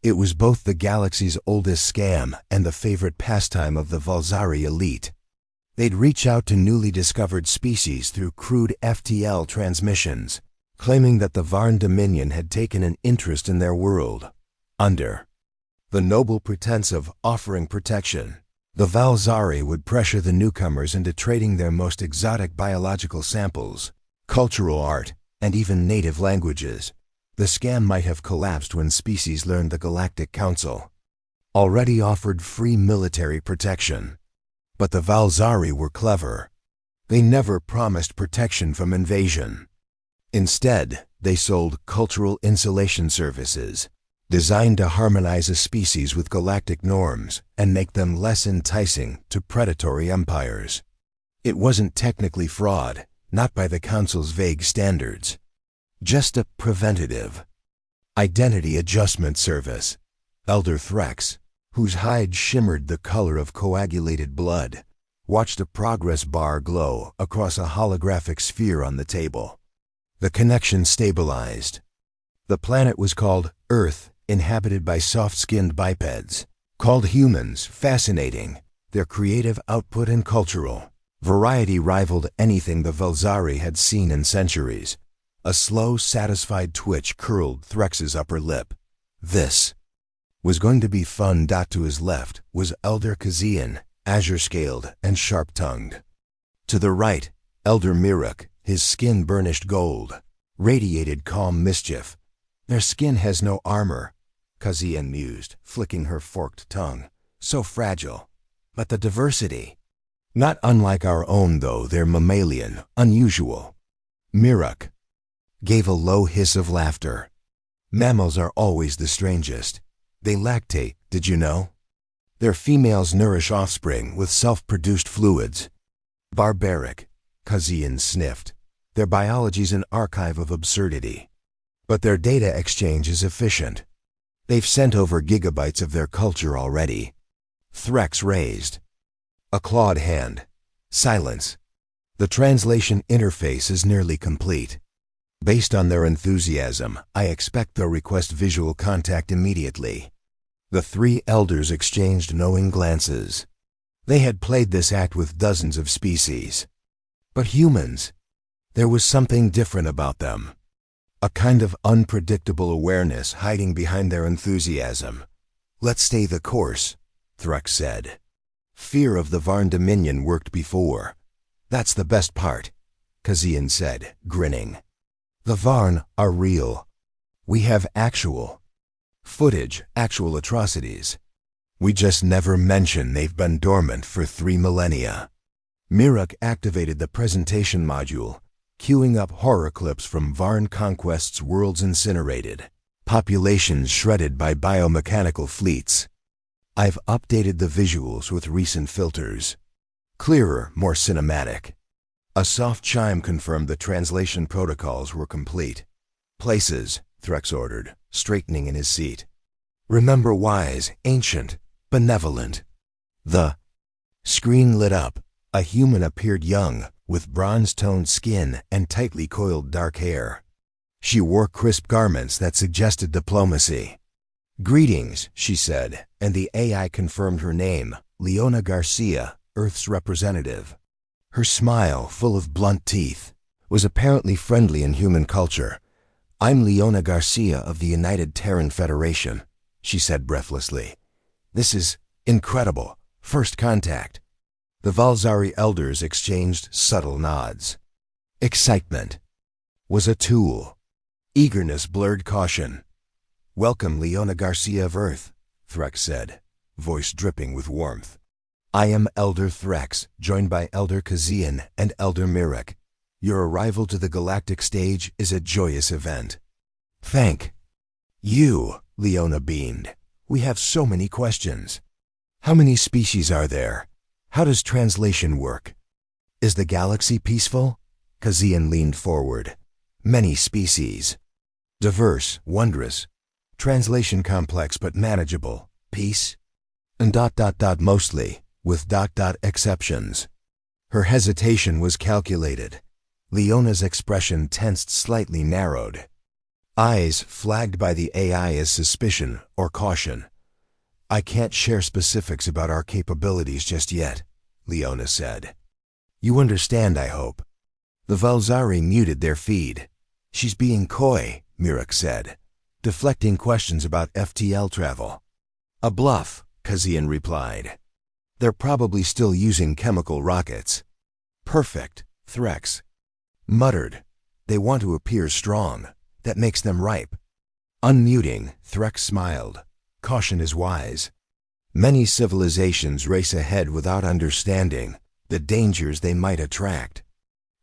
It was both the galaxy's oldest scam and the favorite pastime of the Valzari elite. They'd reach out to newly discovered species through crude FTL transmissions, claiming that the Varn Dominion had taken an interest in their world. Under the noble pretense of offering protection, the Valzari would pressure the newcomers into trading their most exotic biological samples, cultural art, and even native languages. The scam might have collapsed when species learned the Galactic Council already offered free military protection. But the Valzari were clever. They never promised protection from invasion. Instead, they sold cultural insulation services, designed to harmonize a species with galactic norms and make them less enticing to predatory empires. It wasn't technically fraud, not by the Council's vague standards. Just a preventative identity adjustment service. Elder Threx, whose hide shimmered the color of coagulated blood, watched a progress bar glow across a holographic sphere on the table. The connection stabilized. The planet was called Earth, inhabited by soft-skinned bipeds. Called humans fascinating, their creative output and cultural variety rivaled anything the Valzari had seen in centuries. A slow, satisfied twitch curled Threx's upper lip. This was going to be fun. To his left was Elder Kazian, azure-scaled and sharp-tongued. To the right, Elder Miruk, his skin burnished gold, radiated calm mischief. Their skin has no armor, Kazian mused, flicking her forked tongue. So fragile. But the diversity. Not unlike our own, though. They're mammalian, unusual. Miruk gave a low hiss of laughter. Mammals are always the strangest. They lactate, did you know? Their females nourish offspring with self-produced fluids. Barbaric, Kazian sniffed. Their biology's an archive of absurdity. But their data exchange is efficient. They've sent over gigabytes of their culture already. Threx raised a clawed hand. Silence. The translation interface is nearly complete. Based on their enthusiasm, I expect they'll request visual contact immediately. The three elders exchanged knowing glances. They had played this act with dozens of species. But humans, there was something different about them. A kind of unpredictable awareness hiding behind their enthusiasm. Let's stay the course, Threx said. Fear of the Varn Dominion worked before. That's the best part, Kazian said, grinning. The Varn are real. We have actual footage, actual atrocities. We just never mention they've been dormant for 3 millennia. Miruk activated the presentation module, queuing up horror clips from Varn Conquest's worlds incinerated, populations shredded by biomechanical fleets. I've updated the visuals with recent filters. Clearer, more cinematic. A soft chime confirmed the translation protocols were complete. Places, Threx ordered, straightening in his seat. Remember wise, ancient, benevolent. The screen lit up. A human appeared young, with bronze-toned skin and tightly coiled dark hair. She wore crisp garments that suggested diplomacy. Greetings, she said, and the AI confirmed her name, Leona Garcia, Earth's representative. Her smile, full of blunt teeth, was apparently friendly in human culture. I'm Leona Garcia of the United Terran Federation, she said breathlessly. This is incredible. First contact. The Valzari elders exchanged subtle nods. Excitement was a tool. Eagerness blurred caution. Welcome, Leona Garcia of Earth, Threx said, voice dripping with warmth. I am Elder Threx, joined by Elder Kazian and Elder Miruk. Your arrival to the galactic stage is a joyous event. Thank you, Leona beamed. We have so many questions. How many species are there? How does translation work? Is the galaxy peaceful? Kazian leaned forward. Many species. Diverse, wondrous. Translation complex but manageable. Peace? And mostly, with exceptions. Her hesitation was calculated. Leona's expression tensed, slightly narrowed. Eyes flagged by the AI as suspicion or caution. I can't share specifics about our capabilities just yet, Leona said. You understand, I hope. The Valzari muted their feed. She's being coy, Mirok said, deflecting questions about FTL travel. A bluff, Kazian replied. They're probably still using chemical rockets. Perfect, Threx muttered. They want to appear strong. That makes them ripe. Unmuting, Threx smiled. Caution is wise. Many civilizations race ahead without understanding the dangers they might attract.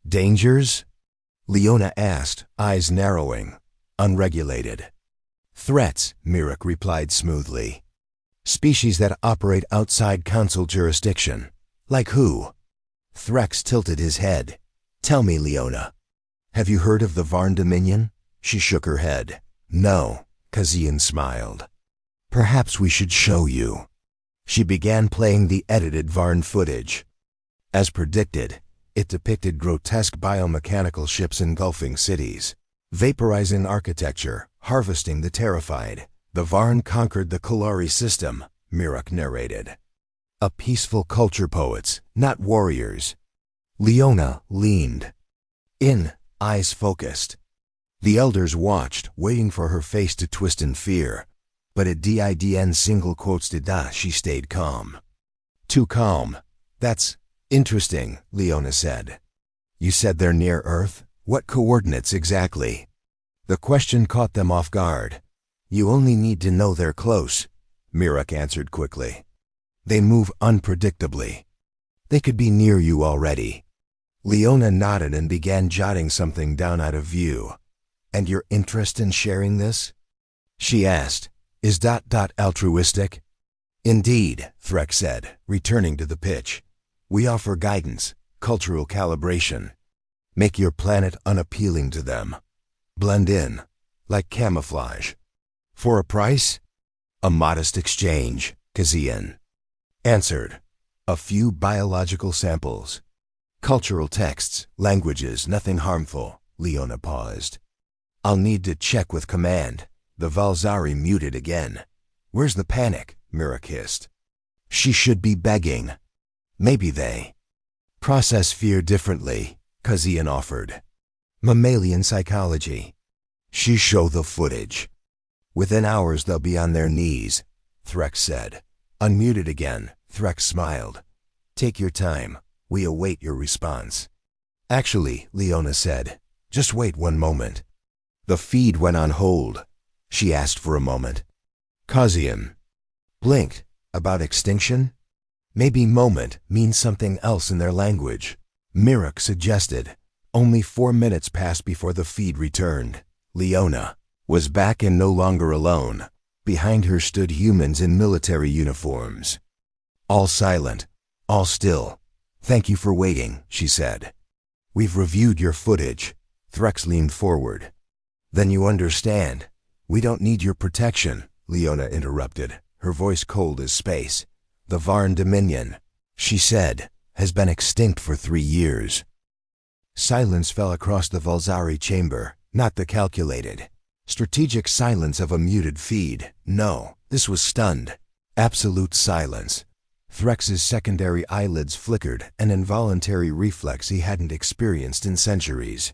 Dangers? Leona asked, eyes narrowing. Unregulated. Threats, Mirok replied smoothly. Species that operate outside council jurisdiction. Like who? Threx tilted his head. Tell me, Leona. Have you heard of the Varn Dominion? She shook her head. No, Kazian smiled. Perhaps we should show you. She began playing the edited Varn footage. As predicted, it depicted grotesque biomechanical ships engulfing cities, vaporizing architecture, harvesting the terrified. The Varn conquered the Kalari system, Mirok narrated. A peaceful culture poets, not warriors. Leona leaned in, eyes focused. The elders watched, waiting for her face to twist in fear. But at DIDN single quotes she stayed calm. Too calm. That's interesting, Leona said. You said they're near Earth? What coordinates exactly? The question caught them off guard. You only need to know they're close, Mirok answered quickly. They move unpredictably. They could be near you already. Leona nodded and began jotting something down out of view. And your interest in sharing this? She asked. Is ... altruistic? Indeed, Threx said, returning to the pitch. We offer guidance, cultural calibration. Make your planet unappealing to them. Blend in, like camouflage. For a price? A modest exchange, Kazian answered. A few biological samples. Cultural texts, languages, nothing harmful, Leona paused. I'll need to check with command. The Valzari muted again. Where's the panic? Mirok hissed. She should be begging. Maybe they process fear differently, Kazian offered. Mammalian psychology. She show the footage. Within hours they'll be on their knees, Threx said. Unmuted again, Threx smiled. Take your time. We await your response. Actually, Leona said, just wait one moment. The feed went on hold. She asked for a moment. Kazian blinked. About extinction? Maybe moment means something else in their language. Mirok suggested. Only 4 minutes passed before the feed returned. Leona was back and no longer alone. Behind her stood humans in military uniforms. All silent, all still. Thank you for waiting, she said. We've reviewed your footage. Threx leaned forward. Then you understand. We don't need your protection, Leona interrupted, her voice cold as space. The Varn Dominion, she said, has been extinct for 3 years. Silence fell across the Valzari chamber, not the calculated, strategic silence of a muted feed. No, this was stunned. Absolute silence. Threx's secondary eyelids flickered, an involuntary reflex he hadn't experienced in centuries.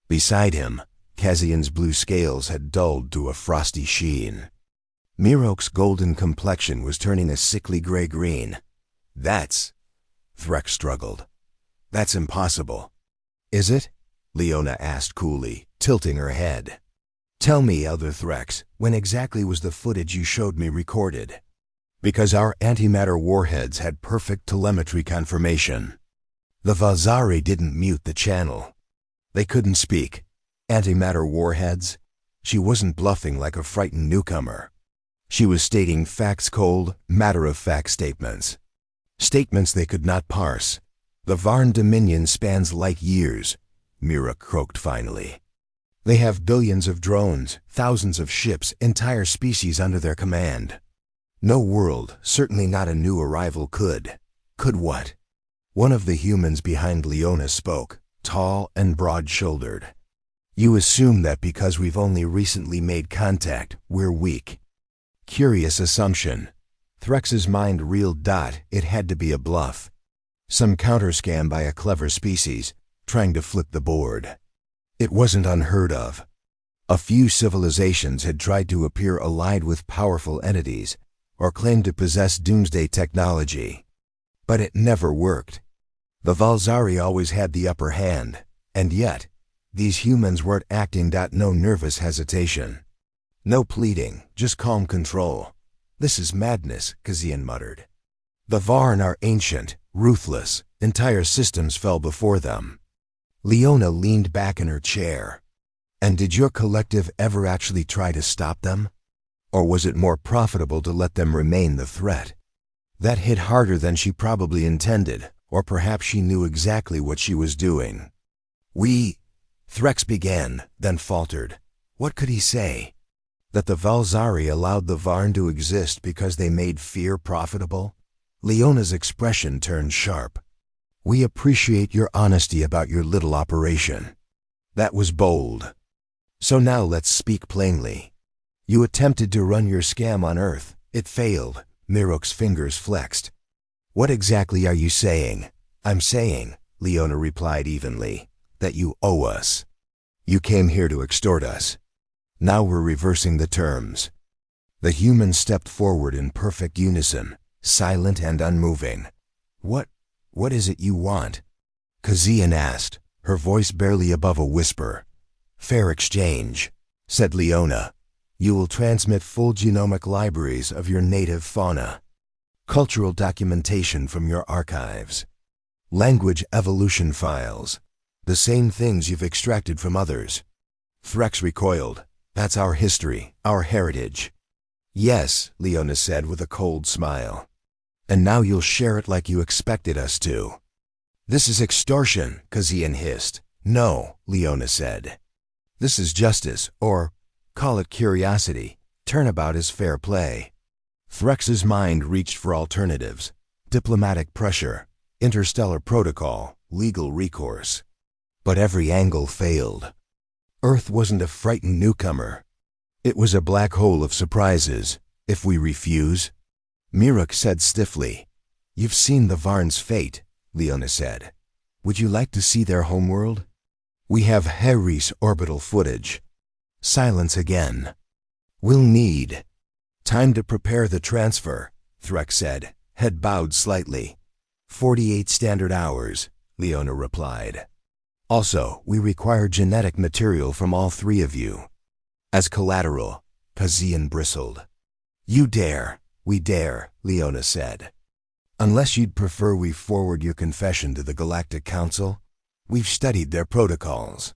Beside him, Kazian's blue scales had dulled to a frosty sheen. Mirok's golden complexion was turning a sickly gray-green. That's... Threx struggled. That's impossible. Is it? Leona asked coolly, tilting her head. Tell me, Elder Threx, when exactly was the footage you showed me recorded? Because our antimatter warheads had perfect telemetry confirmation. The Valzari didn't mute the channel. They couldn't speak. Antimatter warheads? She wasn't bluffing like a frightened newcomer. She was stating facts, cold, matter-of-fact statements. Statements they could not parse. The Varn Dominion spans light years, Mirok croaked finally. They have billions of drones, thousands of ships, entire species under their command. No world, certainly not a new arrival could. Could what? One of the humans behind Leona spoke, tall and broad-shouldered. You assume that because we've only recently made contact, we're weak. Curious assumption. Threx's mind reeled. It had to be a bluff. Some counter-scam by a clever species, trying to flip the board. It wasn't unheard of. A few civilizations had tried to appear allied with powerful entities, or claimed to possess doomsday technology. But it never worked. The Valzari always had the upper hand, and yet, these humans weren't acting. No nervous hesitation. No pleading, just calm control. This is madness, Kazian muttered. The Varn are ancient, ruthless. Entire systems fell before them. Leona leaned back in her chair. And did your collective ever actually try to stop them? Or was it more profitable to let them remain the threat? That hit harder than she probably intended, or perhaps she knew exactly what she was doing. Threx began, then faltered. What could he say? That the Valzari allowed the Varn to exist because they made fear profitable? Leona's expression turned sharp. We appreciate your honesty about your little operation. That was bold. So now let's speak plainly. You attempted to run your scam on Earth. It failed. Mirok's fingers flexed. What exactly are you saying? I'm saying, Leona replied evenly, that you owe us. You came here to extort us. Now we're reversing the terms. The humans stepped forward in perfect unison, silent and unmoving. What is it you want? Kazian asked, her voice barely above a whisper. Fair exchange, said Leona. You will transmit full genomic libraries of your native fauna. Cultural documentation from your archives. Language evolution files. The same things you've extracted from others. Threx recoiled. That's our history, our heritage. Yes, Leona said with a cold smile. And now you'll share it like you expected us to. This is extortion, Kazian hissed. No, Leona said. This is justice, or call it curiosity. Turnabout is fair play. Threx's mind reached for alternatives. Diplomatic pressure, interstellar protocol, legal recourse. But every angle failed. Earth wasn't a frightened newcomer. It was a black hole of surprises. If we refuse? Mirok said stiffly. You've seen the Varn's fate, Leona said. Would you like to see their homeworld? We have Heris orbital footage. Silence again. We'll need time to prepare the transfer, Threx said, head bowed slightly. 48 standard hours, Leona replied. Also, we require genetic material from all three of you. As collateral, Kazian bristled. You dare, we dare, Leona said. Unless you'd prefer we forward your confession to the Galactic Council, we've studied their protocols.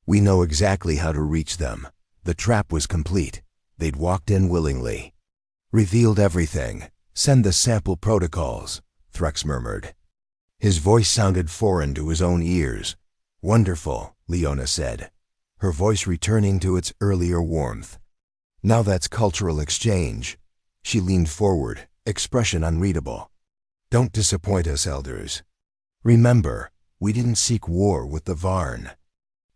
We know exactly how to reach them. The trap was complete. They'd walked in willingly. Revealed everything. Send the sample protocols, Threx murmured. His voice sounded foreign to his own ears. Wonderful, Leona said, her voice returning to its earlier warmth. Now that's cultural exchange. She leaned forward, expression unreadable. Don't disappoint us, elders. Remember, we didn't seek war with the Varn.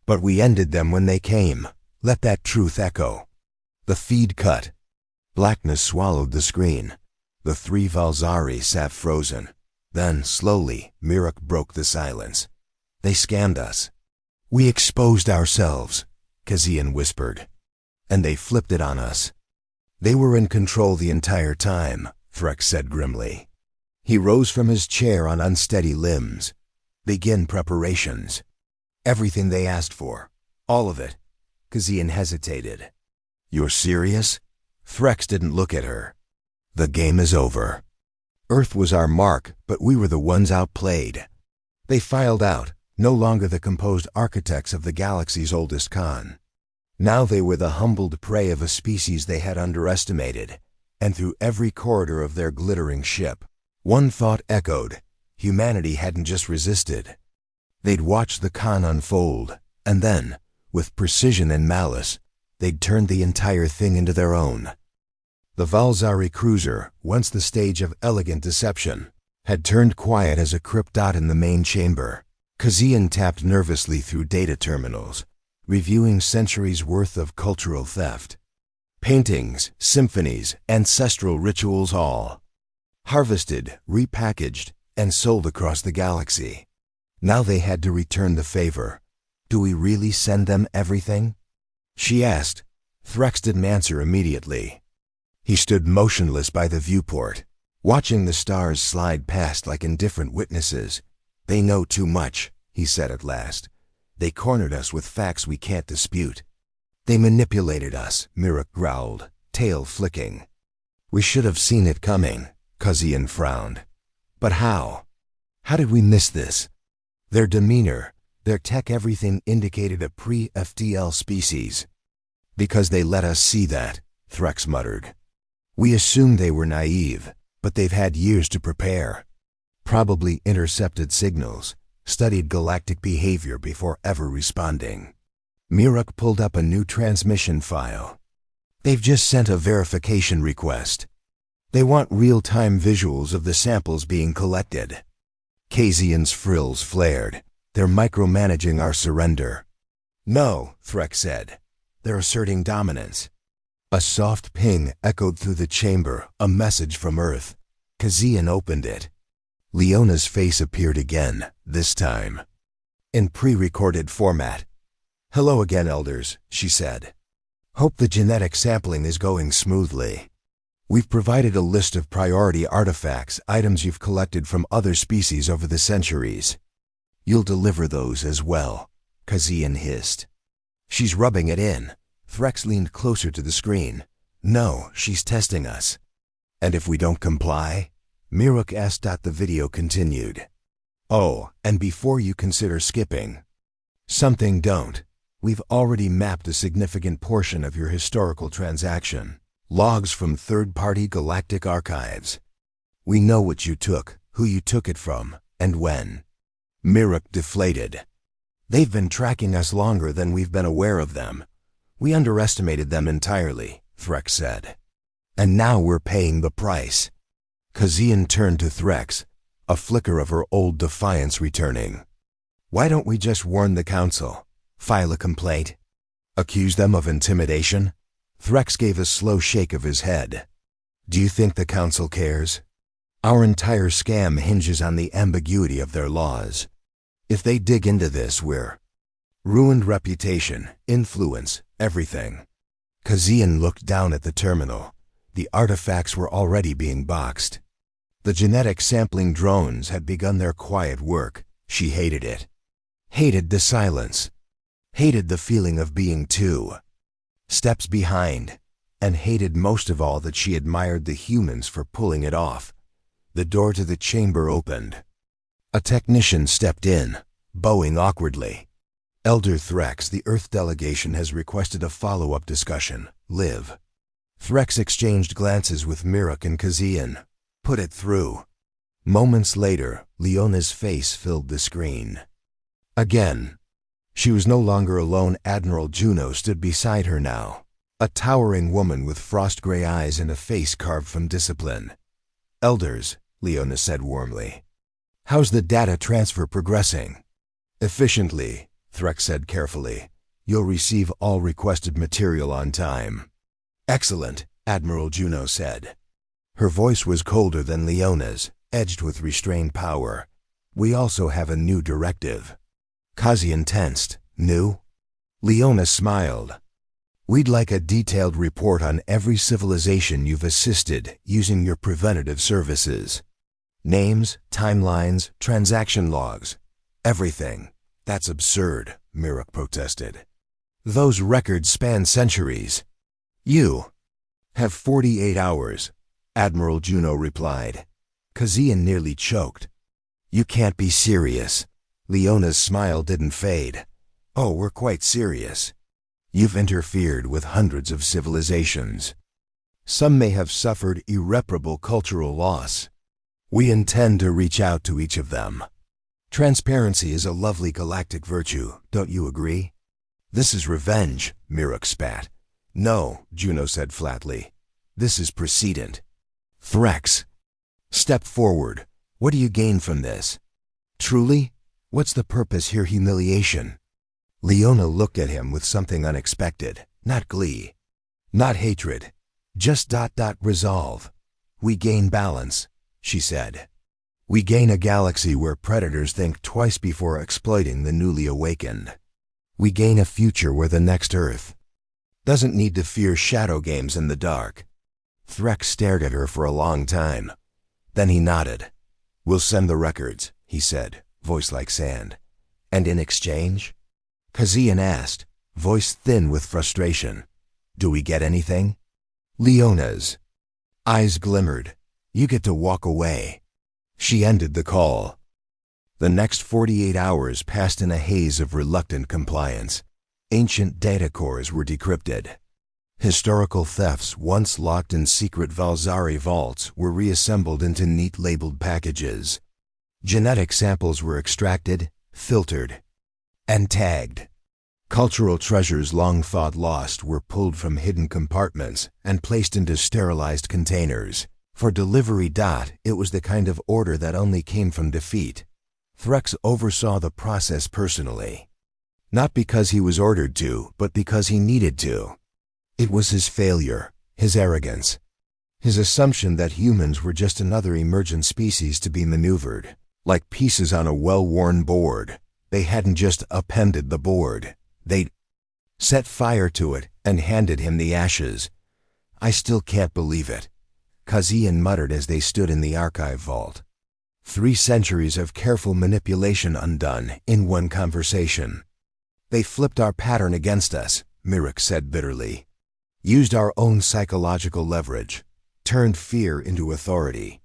But we ended them when they came. Let that truth echo. The feed cut. Blackness swallowed the screen. The three Valzari sat frozen. Then, slowly, Mirok broke the silence. They scammed us. We exposed ourselves, Kazian whispered. And they flipped it on us. They were in control the entire time, Threx said grimly. He rose from his chair on unsteady limbs. Begin preparations. Everything they asked for. All of it. Kazian hesitated. You're serious? Threx didn't look at her. The game is over. Earth was our mark, but we were the ones outplayed. They filed out, no longer the composed architects of the galaxy's oldest Khan. Now they were the humbled prey of a species they had underestimated, and through every corridor of their glittering ship, one thought echoed: humanity hadn't just resisted. They'd watched the Khan unfold, and then, with precision and malice, they'd turned the entire thing into their own. The Valzari cruiser, once the stage of elegant deception, had turned quiet as a crypt dot in the main chamber. Kazian tapped nervously through data terminals. reviewing centuries' worth of cultural theft. Paintings, symphonies, ancestral rituals all. Harvested, repackaged, and sold across the galaxy. Now they had to return the favor. Do we really send them everything? She asked. Threx didn't answer immediately. He stood motionless by the viewport, watching the stars slide past like indifferent witnesses. They know too much, he said at last. They cornered us with facts we can't dispute. They manipulated us, Mirok growled, tail flicking. We should have seen it coming, Kazian frowned. But how? How did we miss this? Their demeanor, their tech, everything indicated a pre-FTL species. Because they let us see that, Threx muttered. We assumed they were naive, but they've had years to prepare. Probably intercepted signals, studied galactic behavior before ever responding. Mirok pulled up a new transmission file. They've just sent a verification request. They want real-time visuals of the samples being collected. Kazian's frills flared. They're micromanaging our surrender. No, Threx said. They're asserting dominance. A soft ping echoed through the chamber, a message from Earth. Kazian opened it. Leona's face appeared again, this time in pre-recorded format. Hello again, Elders, she said. Hope the genetic sampling is going smoothly. We've provided a list of priority artifacts, items you've collected from other species over the centuries. You'll deliver those as well, Kazian hissed. She's rubbing it in. Threx leaned closer to the screen. No, she's testing us. And if we don't comply? Mirok asked. The video continued. Oh, and before you consider skipping something, don't. We've already mapped a significant portion of your historical transaction. Logs from third-party galactic archives. We know what you took, who you took it from, and when. Mirok deflated. They've been tracking us longer than we've been aware of them. We underestimated them entirely, Threx said. And now we're paying the price. Kazian turned to Threx, a flicker of her old defiance returning. Why don't we just warn the Council? File a complaint? Accuse them of intimidation? Threx gave a slow shake of his head. Do you think the Council cares? Our entire scam hinges on the ambiguity of their laws. If they dig into this, we're ruined. Reputation, influence, everything. Kazian looked down at the terminal. The artifacts were already being boxed. The genetic sampling drones had begun their quiet work. She hated it. Hated the silence. Hated the feeling of being two steps behind. And hated most of all that she admired the humans for pulling it off. The door to the chamber opened. A technician stepped in, bowing awkwardly. Elder Threx, the Earth delegation has requested a follow-up discussion. Live. Threx exchanged glances with Mirok and Kazian. Put it through. Moments later, Leona's face filled the screen. Again. She was no longer alone. Admiral Juno stood beside her now. A towering woman with frost-gray eyes and a face carved from discipline. Elders, Leona said warmly. How's the data transfer progressing? Efficiently, Threx said carefully. You'll receive all requested material on time. Excellent, Admiral Juno said. Her voice was colder than Leona's, edged with restrained power. We also have a new directive. Kazian tensed. New? Leona smiled. We'd like a detailed report on every civilization you've assisted using your preventative services. Names, timelines, transaction logs. Everything. That's absurd, Mirok protested. Those records span centuries. You have 48 hours, Admiral Juno replied. Kazian nearly choked. You can't be serious. Leona's smile didn't fade. Oh, we're quite serious. You've interfered with hundreds of civilizations. Some may have suffered irreparable cultural loss. We intend to reach out to each of them. Transparency is a lovely galactic virtue, don't you agree? This is revenge, Mirok spat. No, Juno said flatly. This is precedent. Threx. Step forward. What do you gain from this? Truly? What's the purpose here? Humiliation. Leona looked at him with something unexpected. Not glee. Not hatred. Just resolve. We gain balance, she said. We gain a galaxy where predators think twice before exploiting the newly awakened. We gain a future where the next Earth doesn't need to fear shadow games in the dark. Threx stared at her for a long time. Then he nodded. We'll send the records, he said, voice like sand. And in exchange? Kazian asked, voice thin with frustration. Do we get anything? Leona's eyes glimmered. You get to walk away. She ended the call. The next 48 hours passed in a haze of reluctant compliance. Ancient data cores were decrypted. Historical thefts once locked in secret Valzari vaults were reassembled into neat labeled packages. Genetic samples were extracted, filtered, and tagged. Cultural treasures long thought lost were pulled from hidden compartments and placed into sterilized containers. For delivery. It was the kind of order that only came from defeat. Threx oversaw the process personally. Not because he was ordered to, but because he needed to. It was his failure, his arrogance, his assumption that humans were just another emergent species to be maneuvered. Like pieces on a well-worn board. They hadn't just appended the board. They'd set fire to it and handed him the ashes. I still can't believe it, Kazian muttered as they stood in the archive vault. 3 centuries of careful manipulation undone in one conversation. They flipped our pattern against us, Mirek said bitterly. Used our own psychological leverage. Turned fear into authority.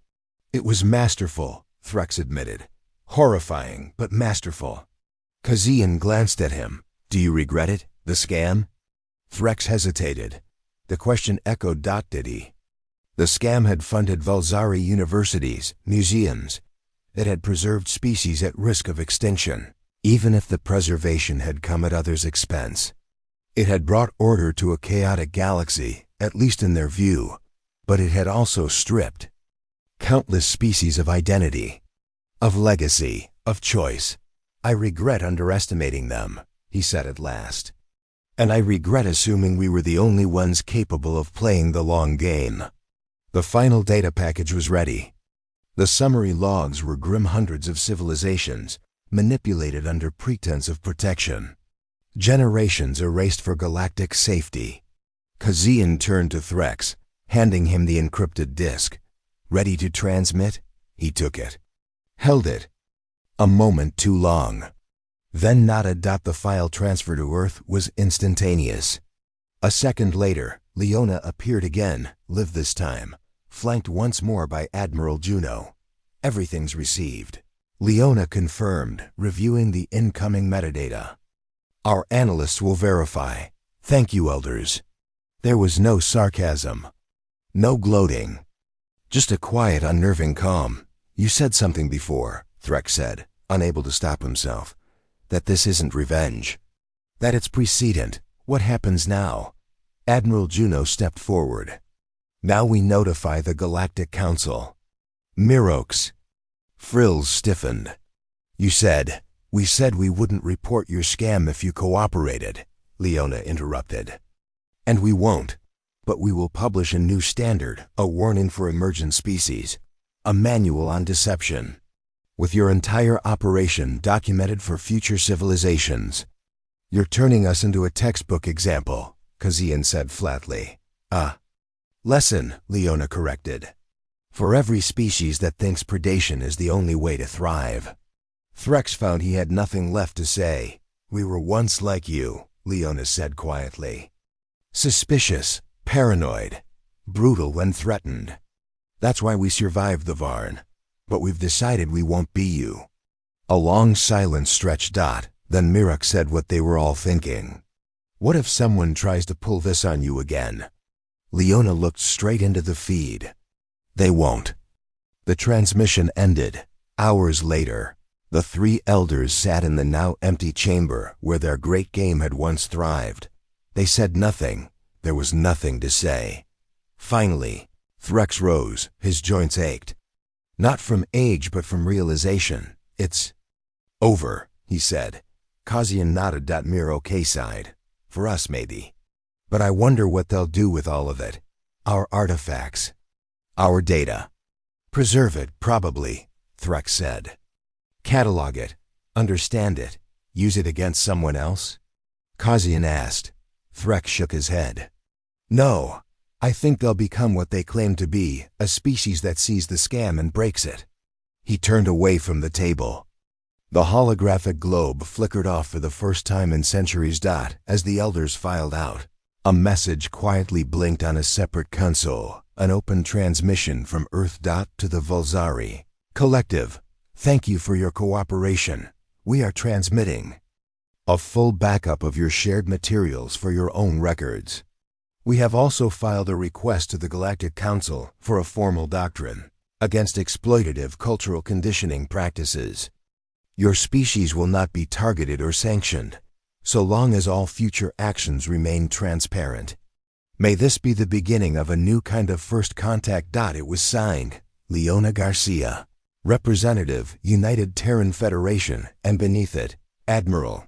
It was masterful, Threx admitted. Horrifying, but masterful. Kazian glanced at him. Do you regret it, the scam? Threx hesitated. The question echoed. Did he? The scam had funded Valzari universities, museums. It had preserved species at risk of extinction, even if the preservation had come at others' expense. It had brought order to a chaotic galaxy, at least in their view, but it had also stripped countless species of identity, of legacy, of choice. I regret underestimating them, he said at last. And I regret assuming we were the only ones capable of playing the long game. The final data package was ready. The summary logs were grim hundreds of civilizations, manipulated under pretense of protection. Generations erased for galactic safety. Kazian turned to Threx, handing him the encrypted disk. Ready to transmit? He took it. Held it. A moment too long. Then nodded. The file transfer to Earth was instantaneous. A second later, Leona appeared again, live this time, flanked once more by Admiral Juno. Everything's received. Leona confirmed, reviewing the incoming metadata. Our analysts will verify. Thank you, elders. There was no sarcasm. No gloating. Just a quiet, unnerving calm. You said something before, Threx said, unable to stop himself. That this isn't revenge. That it's precedent. What happens now? Admiral Juno stepped forward. Now we notify the Galactic Council. Mirox. Frills stiffened. We said we wouldn't report your scam if you cooperated, Leona interrupted. And we won't. But we will publish a new standard, a warning for emergent species, a manual on deception, with your entire operation documented for future civilizations. You're turning us into a textbook example, Kazian said flatly. Lesson, Leona corrected. For every species that thinks predation is the only way to thrive. Threx found he had nothing left to say. We were once like you, Leona said quietly. Suspicious, paranoid, brutal when threatened. That's why we survived the Varn. But we've decided we won't be you. A long silence stretched. Then Mirek said what they were all thinking. What if someone tries to pull this on you again? Leona looked straight into the feed. They won't. The transmission ended. Hours later, the 3 elders sat in the now empty chamber where their great game had once thrived. They said nothing. There was nothing to say. Finally, Threx rose. His joints ached. Not from age, but from realization. It's over, he said. Kazian nodded. Mir okay sighed. For us, maybe. But I wonder what they'll do with all of it. Our artifacts. Our data. Preserve it, probably, Threk said. Catalog it. Understand it. Use it against someone else? Kazian asked. Threk shook his head. No. I think they'll become what they claim to be, a species that sees the scam and breaks it. He turned away from the table. The holographic globe flickered off for the first time in centuries. As the elders filed out, a message quietly blinked on a separate console, an open transmission from Earth. To the Vulzari Collective, thank you for your cooperation. We are transmitting a full backup of your shared materials for your own records. We have also filed a request to the Galactic Council for a formal doctrine against exploitative cultural conditioning practices. Your species will not be targeted or sanctioned, so long as all future actions remain transparent. May this be the beginning of a new kind of first contact. It was signed, Leona Garcia, Representative, United Terran Federation, and beneath it, Admiral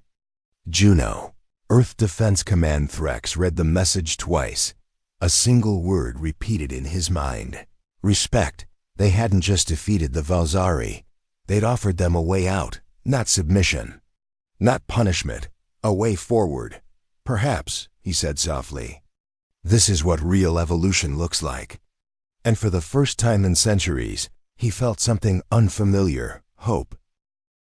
Juno, Earth Defense Command. Threx read the message twice, a single word repeated in his mind. Respect. They hadn't just defeated the Vulzari. They'd offered them a way out, not submission. Not punishment, a way forward. Perhaps, he said softly. This is what real evolution looks like. And for the first time in centuries, he felt something unfamiliar, hope.